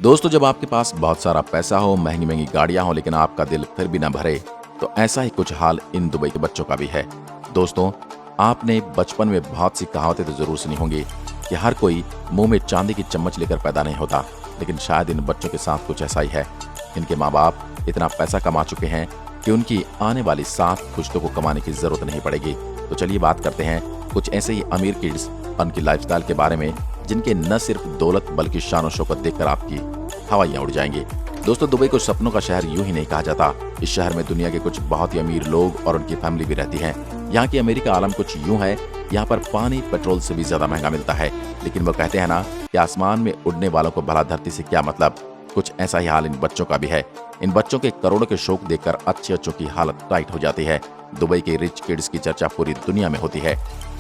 दोस्तों, जब आपके पास बहुत सारा पैसा हो, महंगी महंगी गाड़ियां हो, लेकिन आपका दिल फिर भी ना भरे, तो ऐसा ही कुछ हाल इन दुबई के बच्चों का भी है। दोस्तों, आपने बचपन में बहुत सी कहावतें तो जरूर सुनी होंगी कि हर कोई मुंह में चांदी की चम्मच लेकर पैदा नहीं होता, लेकिन शायद इन बच्चों के साथ कुछ ऐसा ही है। इनके माँ बाप इतना पैसा कमा चुके हैं कि उनकी आने वाली 7 पुश्तों को कमाने की जरूरत नहीं पड़ेगी। तो चलिए बात करते हैं कुछ ऐसे ही अमीर किड्स और उनकी लाइफस्टाइल के बारे में, जिनके न सिर्फ दौलत बल्कि शान और शौकत देखकर आपकी हवाइयां उड़ जाएंगी। दोस्तों, दुबई को सपनों का शहर यूं ही नहीं कहा जाता। इस शहर में दुनिया के कुछ बहुत ही अमीर लोग और उनकी फैमिली भी रहती है। यहाँ की अमेरी का आलम कुछ यूं है, यहाँ पर पानी पेट्रोल से भी ज्यादा महंगा मिलता है, लेकिन वो कहते हैं ना कि आसमान में उड़ने वालों को भला धरती से क्या मतलब। कुछ ऐसा ही हाल इन बच्चों का भी है। इन बच्चों के करोड़ों के शौक देखकर अच्छे अच्छों की हालत टाइट हो जाती है। दुबई के रिच किड्स की चर्चा पूरी दुनिया में होती है।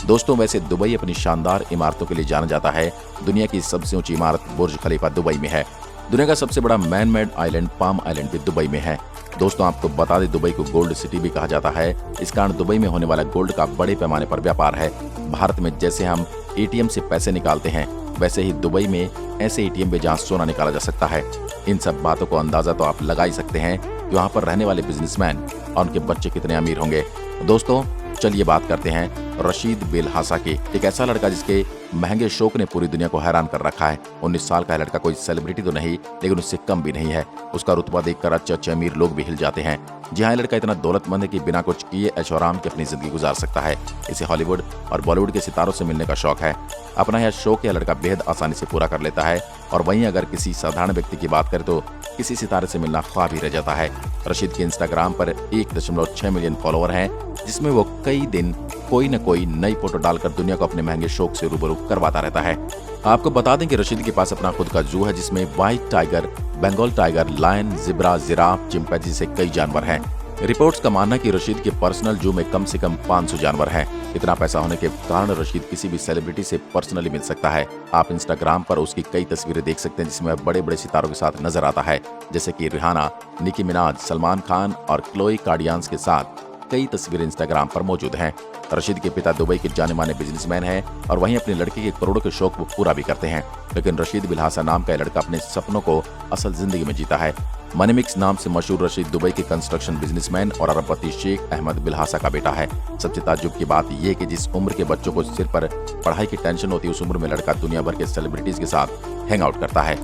दोस्तों, वैसे दुबई अपनी शानदार इमारतों के लिए जाना जाता है। दुनिया की सबसे ऊंची इमारत बुर्ज खलीफा दुबई में है। दुनिया का सबसे बड़ा man made island palm island भी दुबई में है। दोस्तों, आपको बता दें, दुबई को गोल्ड सिटी भी कहा जाता है। इस कारण दुबई में होने वाला गोल्ड का बड़े पैमाने पर व्यापार है। भारत में जैसे हम एटीएम से पैसे निकालते हैं, वैसे ही दुबई में ऐसे एटीएम में जहां सोना निकाला जा सकता है। इन सब बातों को अंदाजा तो आप लगा ही सकते हैं कि वहां पर रहने वाले बिजनेसमैन और उनके बच्चे कितने अमीर होंगे। दोस्तों, चलिए बात करते हैं रशीद बिलहासा की। एक ऐसा लड़का जिसके महंगे शौक ने पूरी दुनिया को हैरान कर रखा है। 19 साल का लड़का कोई सेलिब्रिटी तो नहीं, लेकिन उससे कम भी नहीं है। उसका रुतबा देखकर अच्छे अच्छे अमीर लोग भी हिल जाते हैं। जी हाँ, लड़का इतना दौलतमंद है कि बिना कुछ किए ऐशो आराम की अपनी जिंदगी गुजार सकता है। इसे हॉलीवुड और बॉलीवुड के सितारों से मिलने का शौक है। अपना यह शौक यह लड़का बेहद आसानी से पूरा कर लेता है। और वहीं अगर किसी साधारण व्यक्ति की बात करें तो किसी सितारे से मिलना ख्वाब ही रह जाता है। रशीद के इंस्टाग्राम पर 1.6 मिलियन फॉलोअर हैं, जिसमें वो कई दिन कोई न कोई नई फोटो डालकर दुनिया को अपने महंगे शौक से रूबरू करवाता रहता है। आपको बता दें कि रशीद के पास अपना खुद का जू है, जिसमें white tiger, Bengal tiger, lion, zebra, giraffe, chimpanzee से कई जानवर हैं। रिपोर्ट्स का मानना है कि रशीद के पर्सनल जू में कम से कम 500 जानवर हैं। इतना पैसा होने के कारण रशीद किसी भी सेलिब्रिटी से पर्सनली मिल सकता है। आप इंस्टाग्राम पर उसकी कई तस्वीरें देख सकते हैं, जिसमें वह बड़े बड़े सितारों के साथ नजर आता है, जैसे कि रिहाना, निकी मिनाज, सलमान खान और क्लोई कार्डियंस के साथ कई तस्वीरें इंस्टाग्राम पर मौजूद हैं। रशीद के पिता दुबई के जाने माने बिजनेसमैन हैं और वहीं अपने लड़के के करोड़ों के शौक वो पूरा भी करते हैं। लेकिन रशीद बिलहासा नाम का लड़का अपने सपनों को असल जिंदगी में जीता है। मनीमिक्स नाम से मशहूर रशीद दुबई के कंस्ट्रक्शन बिजनेसमैन और अरबपति शेख अहमद बिलहासा का बेटा है। सबसे ताज्जुब की बात यह कि जिस उम्र के बच्चों को सिर पर पढ़ाई की टेंशन होती है, उस उम्र में लड़का दुनिया भर के सेलिब्रिटीज के साथ हैंग आउट करता है।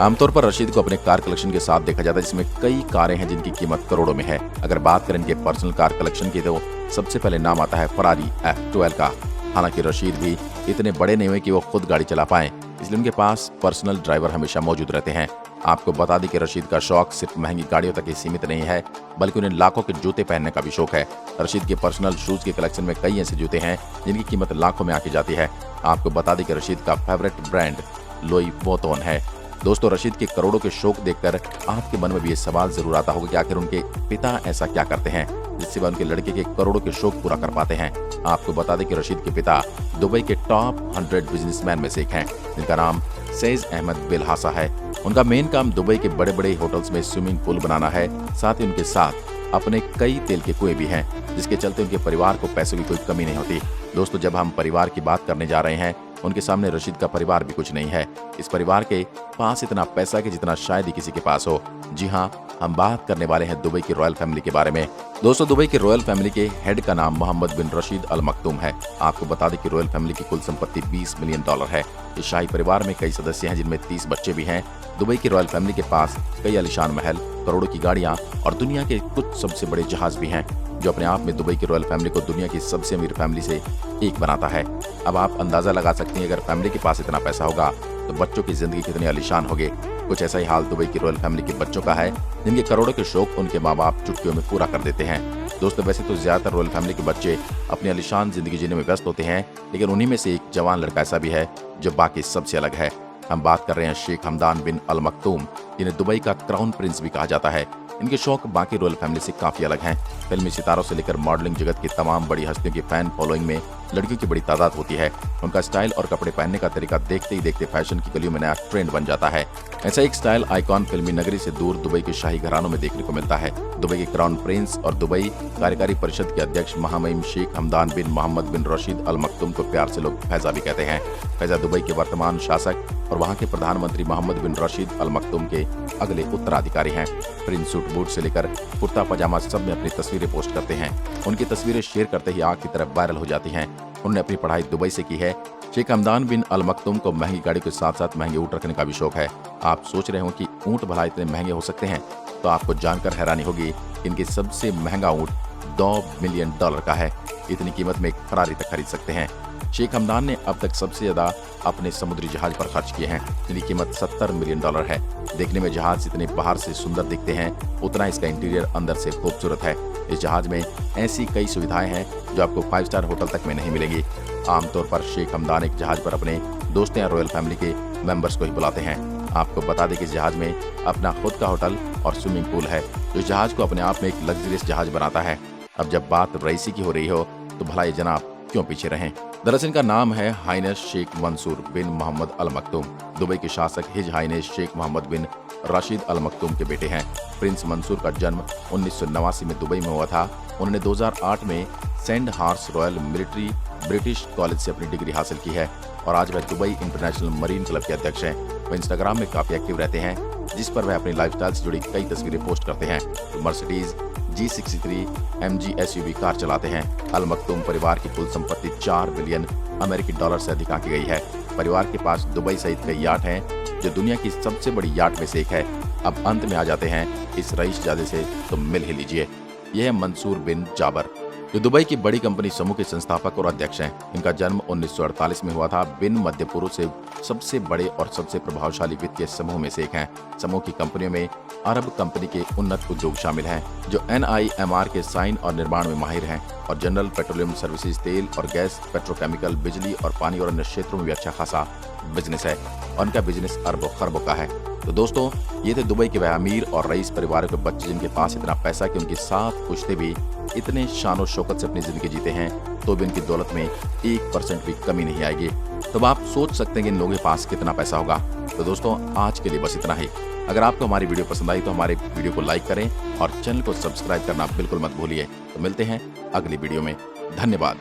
आमतौर पर रशीद को अपने कार कलेक्शन के साथ देखा जाता है, जिसमें कई कारें हैं जिनकी कीमत करोड़ों में है। अगर बात करें इनके पर्सनल कार कलेक्शन की तो सबसे पहले नाम आता है फरारी F12 का। हालांकि रशीद भी इतने बड़े नहीं हुए कि वो खुद गाड़ी चला पाएं, इसलिए उनके पास पर्सनल ड्राइवर हमेशा मौजूद रहते हैं। आपको बता दें कि रशीद का शौक सिर्फ महंगी गाड़ियों तक ही सीमित नहीं है, बल्कि उन्हें लाखों के जूते पहनने का भी शौक है। रशीद के पर्सनल शूज के कलेक्शन में कई ऐसे जूते हैं जिनकी कीमत लाखों में आकी जाती है। आपको बता दें कि रशीद का फेवरेट ब्रांड लुई वोतोन है। दोस्तों, रशीद के करोड़ों के शौक देखकर आपके मन में भी ये सवाल जरूर आता होगा कि आखिर उनके पिता ऐसा क्या करते हैं जिससे वह उनके लड़के के करोड़ों के शौक पूरा कर पाते हैं। आपको बता दें कि रशीद के पिता दुबई के टॉप 100 बिजनेसमैन में से एक हैं, जिनका नाम सैयद अहमद बिलहासा है। उनका मेन काम दुबई के बड़े बड़े होटल्स में स्विमिंग पूल बनाना है। साथ ही उनके साथ अपने कई तेल के कुएं भी हैं, जिसके चलते उनके परिवार को पैसों की कोई कमी नहीं होती। दोस्तों, जब हम परिवार की बात करने जा रहे हैं, उनके सामने रशीद का परिवार भी कुछ नहीं है। इस परिवार के पास इतना पैसा है कि जितना शायद ही किसी के पास हो। जी हाँ, हम बात करने वाले हैं दुबई की रॉयल फैमिली के बारे में। दोस्तों, दुबई की रॉयल फैमिली के हेड का नाम मोहम्मद बिन रशीद अल मखदूम है। आपको बता दें कि रॉयल फैमिली की कुल संपत्ति $20 मिलियन है। इस शाही परिवार में कई सदस्य हैं, जिनमें 30 बच्चे भी हैं। दुबई की रॉयल फैमिली के पास कई आलीशान महल, करोड़ों की गाड़ियां और दुनिया के कुछ सबसे बड़े जहाज भी हैं, जो अपने आप में दुबई की रॉयल फैमिली को दुनिया की सबसे अमीर फैमिली से एक बनाता है। अब आप अंदाजा लगा सकती हैं, अगर फैमिली के पास इतना पैसा होगा तो बच्चों की जिंदगी कितनी आलीशान होगी। कुछ ऐसा ही हाल दुबई की रॉयल फैमिली के बच्चों का है, जिनके करोड़ों के शौक उनके माँ बाप चुटकियों में पूरा कर देते हैं। दोस्तों, वैसे तो ज्यादातर रॉयल फैमिली के बच्चे अपनी आलीशान जिंदगी जीने में व्यस्त होते हैं, लेकिन उन्हीं में से एक जवान लड़का ऐसा भी है जो बाकी सबसे अलग है। हम बात कर रहे हैं शेख हमदान बिन अल मखदूम, जिन्हें दुबई का क्राउन प्रिंस भी कहा जाता है। इनके शौक बाकी रॉयल फैमिली से काफी अलग हैं। फिल्मी सितारों से लेकर मॉडलिंग जगत की तमाम बड़ी हस्तियों की फैन फॉलोइंग में लड़कियों की बड़ी तादाद होती है। उनका स्टाइल और कपड़े पहनने का तरीका देखते ही देखते फैशन की गलियों में नया ट्रेंड बन जाता है। ऐसा एक स्टाइल आइकॉन फिल्मी नगरी से दूर दुबई के शाही घरानों में देखने को मिलता है। दुबई के क्राउन प्रिंस और दुबई कार्यकारी परिषद के अध्यक्ष महामहिम शेख हमदान बिन मोहम्मद बिन रशीद अल मखदूम को प्यार से लोग फैजा भी कहते हैं। फैजा दुबई के वर्तमान शासक और वहां के प्रधानमंत्री मोहम्मद बिन रशीद अल मखदूम के अगले उत्तराधिकारी हैं। प्रिंस सूट बूट से लेकर कुर्ता पजामा सब में अपनी तस्वीरें पोस्ट करते हैं। उनकी तस्वीरें शेयर करते ही आग की तरह वायरल हो जाती हैं। उन्होंने अपनी पढ़ाई दुबई से की है। शेख हमदान बिन अल मखदूम को महंगी गाड़ी के साथ साथ महंगे ऊँट रखने का भी शौक है। आप सोच रहे हो कि ऊँट भला इतने महंगे हो सकते हैं, तो आपको जानकर हैरानी होगी कि इनकी सबसे महंगा ऊँट $2 मिलियन का है। इतनी कीमत में एक फरारी तक खरीद सकते हैं। शेख हमदान ने अब तक सबसे ज्यादा अपने समुद्री जहाज पर खर्च किए हैं, जिनकी कीमत $70 मिलियन है। देखने में जहाज जितने बाहर से सुंदर दिखते हैं, उतना इसका इंटीरियर अंदर से खूबसूरत है। इस जहाज में ऐसी कई सुविधाएं हैं जो आपको 5 स्टार होटल तक में नहीं मिलेंगी। आमतौर पर शेख हमदान एक जहाज पर अपने दोस्तों या रॉयल फैमिली के मेंबर्स को ही बुलाते हैं। आपको बता दें कि इस जहाज में अपना खुद का होटल और स्विमिंग पूल है, जो जहाज को अपने आप में एक लग्जरियस जहाज बनाता है। अब जब बात रईसी की हो रही हो, तो भला ये जनाब क्यों पीछे रहें। दरअसल इनका नाम है हाइनेस शेख मंसूर बिन मोहम्मद अल मखदूम। दुबई के शासक हिज हाइनेस शेख मोहम्मद बिन राशिद अल मखदूम के बेटे हैं। प्रिंस मंसूर का जन्म 1989 में दुबई में हुआ था। उन्होंने 2008 में Sandhurst Royal Military British College से अपनी डिग्री हासिल की है और आज वह दुबई इंटरनेशनल मरीन क्लब के अध्यक्ष हैं। वह इंस्टाग्राम में काफी एक्टिव रहते हैं, जिस पर वह अपनी लाइफस्टाइल से जुड़ी कई तस्वीरें पोस्ट करते हैं। Mercedes G63 MG SUV car चलाते हैं। अल मखदूम परिवार की कुल संपत्ति $4 बिलियन अमेरिकी डॉलर से अधिक आंकी गई है। परिवार के पास दुबई सहित कई याट हैं, जो दुनिया की सबसे बड़ी याट में से एक है। अब अंत में आ जाते हैं इस रईसजादे से, तो मिल ही लीजिए। यह है मंसूर बिन जाबर, जो दुबई की बड़ी कंपनी समूह के संस्थापक और अध्यक्ष हैं। इनका जन्म 1948 में हुआ था। बिन मध्य पूर्व से सबसे बड़े और सबसे प्रभावशाली वित्तीय समूह में से एक हैं। समूह की कंपनियों में अरब कंपनी के उन्नत उद्योग शामिल हैं, जो NIMR के साइन और निर्माण में माहिर हैं, और जनरल पेट्रोलियम सर्विसेज तेल और गैस, पेट्रोकेमिकल, बिजली और पानी और अन्य क्षेत्रों में भी अच्छा खासा बिजनेस है, और उनका बिजनेस अरबों खरबों का है। तो दोस्तों, ये थे दुबई के वह अमीर और रईस परिवारों के बच्चे, जिनके पास इतना पैसा कि उनके साथ पूछते भी इतने शान शौकत से अपनी जिंदगी जीते हैं, तो भी इनकी दौलत में 1% भी कमी नहीं आएगी। तब आप सोच सकते हैं कि इन लोगों के पास कितना पैसा होगा। तो दोस्तों, आज के लिए बस इतना ही। अगर आपको हमारी वीडियो पसंद आई तो हमारे वीडियो को लाइक करें और चैनल को सब्सक्राइब करना बिल्कुल मत भूलिए। तो मिलते हैं अगली वीडियो में। धन्यवाद।